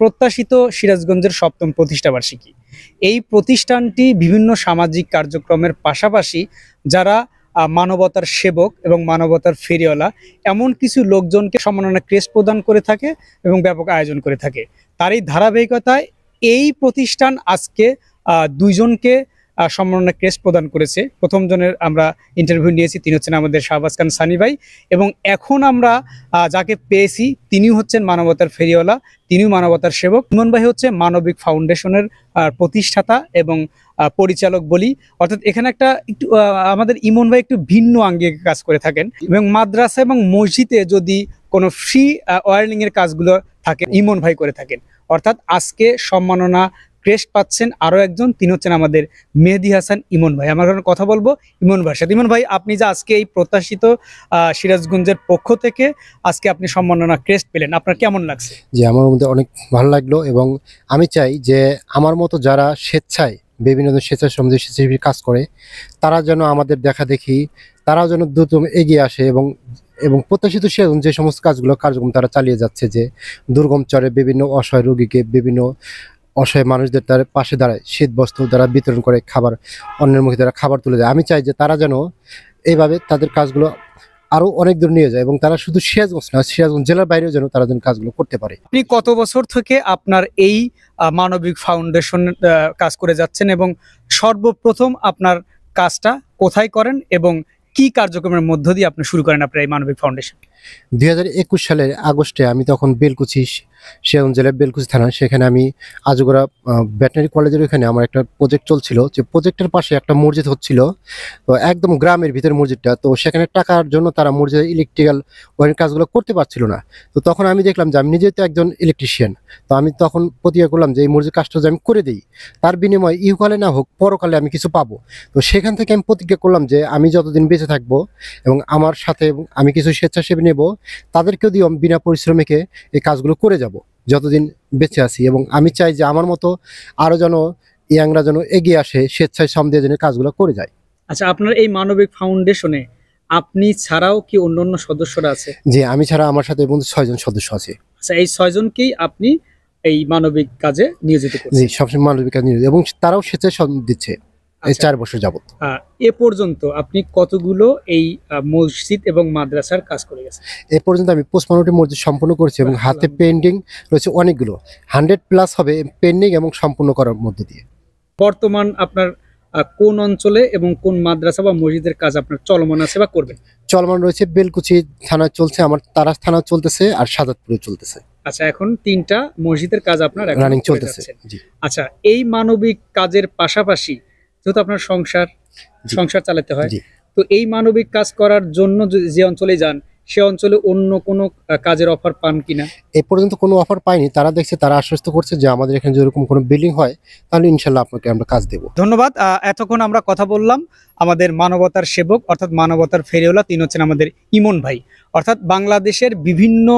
প্রত্যাশিত সিরাজগঞ্জের ৭ম প্রতিষ্ঠাবার্ষিকী। এই প্রতিষ্ঠানটি বিভিন্ন সামাজিক কার্যক্রমের পাশাপাশি যারা মানবতার সেবক এবং মানবতার ফেরিওয়ালা এমন কিছু লোকজনকে সম্মাননা ক্রেস্ট প্রদান করে থাকে এবং ব্যাপক আয়োজন করে থাকে। তারই ধারাবাহিকতায় এই প্রতিষ্ঠান আজকে দুইজনকে সম্মাননা ক্রেস্ট প্রদান করেছে। প্রথম জনের আমরা ইন্টারভিউ নিয়েছি, তিনি হচ্ছেন আমাদের শাহবাজ খান সানি ভাই, এবং এখন আমরা যাকে পেয়েছি তিনিও হচ্ছেন মানবতার ফেরিওয়ালা, তিনিও মানবতার সেবক। ইমন ভাই হচ্ছে মানবিক ফাউন্ডেশনের প্রতিষ্ঠাতা এবং পরিচালক বলি, অর্থাৎ এখানে একটা একটু আমাদের ইমন ভাই একটু ভিন্ন আঙ্গিকে কাজ করে থাকেন, এবং মাদ্রাসা এবং মসজিদে যদি কোনো ফ্রি ওয়্যারিং এর কাজগুলো থাকে ইমন ভাই করে থাকেন। অর্থাৎ আজকে সম্মাননা ক্রেস্ট পাচ্ছেন আরো একজন, তিনি হচ্ছেন আমাদের মেহেদী হাসান ইমন ভাই। আমরা কথা বলবো ইমন ভাইয়ের সাথে। ইমন ভাই, আপনি যে আজকে এই প্রত্যাশিত সিরাজগঞ্জের পক্ষ থেকে আজকে আপনি সম্মাননা ক্রেস্ট পেলেন, আপনার কেমন লাগছে? জি, আমার মধ্যে অনেক ভালো লাগলো, এবং আমি চাই যে আমার মতো যারা স্বেচ্ছায় বিভিন্ন স্বেচ্ছাসেবী কাজ করে তারা যেন আমাদের দেখা দেখি, তারাও যেন দ্রুত এগিয়ে আসে এবং এবং প্রত্যাশিত যে সমস্ত কার্যক্রম তারা চালিয়ে যাচ্ছে, যে দুর্গম চরে বিভিন্ন অসহায় রোগীকে, বিভিন্ন অসহায় মানুষদের তার পাশে দাঁড়ায়, শীত বস্ত্র দ্বারা বিতরণ করে, খাবার অন্যের মুখে তারা খাবার তুলে দেয়। আমি চাই যে তারা যেন এইভাবে তাদের কাজগুলো আরো অনেক দূর নিয়ে যায়, এবং তারা শুধু সিরাজগঞ্জ না, সিরাজগঞ্জ জেলার বাইরেও যেন তারা যেন কাজগুলো করতে পারে। আপনি কত বছর থেকে আপনার এই মানবিক ফাউন্ডেশন কাজ করে যাচ্ছেন, এবং সর্বপ্রথম আপনার কাজটা কোথায় করেন এবং কি কার্যক্রমের মধ্য দিয়ে আপনি শুরু করেন আপনার এই মানবিক ফাউন্ডেশন? 2021 সালের আগস্টে আমি তখন বেলকুচি, সিরাজগঞ্জ জেলার বেলকুচি থানা, সেখানে আমি আজগড়া ভেটেরিনারি কলেজের ওখানে আমার একটা প্রজেক্ট চলছিল, যে প্রজেক্টের পাশে একটা মসজিদ হচ্ছিল, তো একদম গ্রামের ভিতরে মসজিদটা, তো সেখানে টাকার জন্য তারা মসজিদের ইলেকট্রিক্যাল ওয়ারিং কাজগুলো করতে পারছিল না। তো তখন আমি দেখলাম যে আমি নিজে তো একজন ইলেকট্রিশিয়ান, তো আমি তখন প্রতিজ্ঞা করলাম যে এই মসজিদ কাজটা আমি করে দিই, তার বিনিময়ে ইহকালে না হোক পরকালে আমি কিছু পাবো। তো সেখান থেকে আমি প্রতিজ্ঞা করলাম যে আমি যতদিন বেঁচে থাকবো এবং আমার সাথে আমি কিছু স্বেচ্ছাসেবী নেব, তাদেরকেও দিয়ে বিনা পরিশ্রমিকে এই কাজগুলো করে যাব যতদিন বেঁচে আছি। এবং আমি চাই যে আমার মতো আরো যেন ইয়াংরা যেন এগিয়ে আসে, স্বেচ্ছায় শ্রম দিয়ে যেন কাজগুলো করে যায়। আচ্ছা, আপনার এই মানবিক ফাউন্ডেশনে আপনি ছাড়াও কি অন্যান্য সদস্যরা আছে? জি, আমি ছাড়া আমার সাথে বন্ধু 6 জন সদস্য আছে। আচ্ছা, এই 6 জনকেই আপনি এই মানবিক কাজে নিয়োজিত করছেন? জি, সবসময় মানবিক কাজ নিয়োজিত, এবং তারাও স্বেচ্ছায় শ্রম দিচ্ছে এই 4 বছর যাবত। এ পর্যন্ত আপনি কতগুলো এই মসজিদ এবং মাদ্রাসার কাজ করে গেছেন? এ পর্যন্ত আমি 55টি মসজিদ সম্পূর্ণ করেছি, এবং হাতে পেন্ডিং রয়েছে অনেকগুলো, 100+ হবে পেন্ডিং এবং সম্পূর্ণ করার মধ্যে দিয়ে। বর্তমান আপনার কোন অঞ্চলে এবং কোন মাদ্রাসা বা মসজিদের কাজ আপনার চলমান আছে বা করবেন? চলমান রয়েছে বেলকুচি থানা চলছে, আমার তারাস থানা চলতেছে, আর সাদাতপুরে চলতেছে। আচ্ছা, এখন 3টা মসজিদের কাজ আপনার রানিং চলতেছে। জি। আচ্ছা, এই মানবিক কাজের পাশাপাশি যেহেতু আপনার সংসার চালাতে হয়, তো এই মানবিক কাজ করার জন্য যে অঞ্চলে যান সে অঞ্চলে অন্য কোনো কাজের অফার পান কিনা? এ পর্যন্ত কোনো অফার পাইনি। তারা দেখছে, তারা আশ্বস্ত করছে যে আমাদের এখানে যেরকম কোনো বিল্ডিং হয় তাহলে ইনশাল্লাহ আপনাকে আমরা কাজ দেব। ধন্যবাদ। এতক্ষণ আমরা কথা বললাম আমাদের মানবতার সেবক অর্থাৎ মানবতার ফেরিওয়ালা, তিনি হচ্ছেন আমাদের ইমন ভাই। অর্থাৎ বাংলাদেশের বিভিন্ন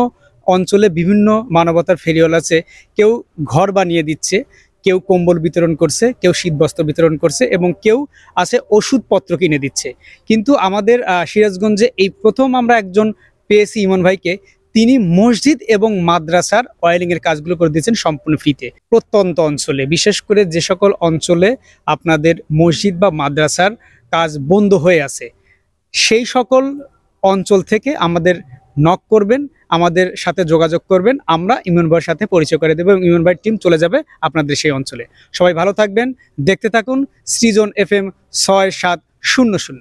অঞ্চলে বিভিন্ন মানবতার ফেরিওয়ালা আছে, কেউ ঘর বানিয়ে দিচ্ছে, কেউ কম্বল বিতরণ করছে, কেউ শীতবস্ত্র বিতরণ করছে, এবং কেউ আছে ওষুধপত্র কিনে দিচ্ছে। কিন্তু আমাদের সিরাজগঞ্জে এই প্রথম আমরা একজন পেয়েছি ইমন ভাইকে, তিনি মসজিদ এবং মাদ্রাসার ওয়্যারিং এর কাজগুলো করে দিয়েছেন সম্পূর্ণ ফ্রিতে। প্রত্যন্ত অঞ্চলে, বিশেষ করে যে সকল অঞ্চলে আপনাদের মসজিদ বা মাদ্রাসার কাজ বন্ধ হয়ে আছে, সেই সকল অঞ্চল থেকে আমাদের নক করবেন, আমাদের সাথে যোগাযোগ করবেন, আমরা ইমন ভাইয়ের সাথে পরিচয় করে দেবো এবং ইমন ভাইয়ের টিম চলে যাবে আপনাদের সেই অঞ্চলে। সবাই ভালো থাকবেন, দেখতে থাকুন সৃজন FM 6700।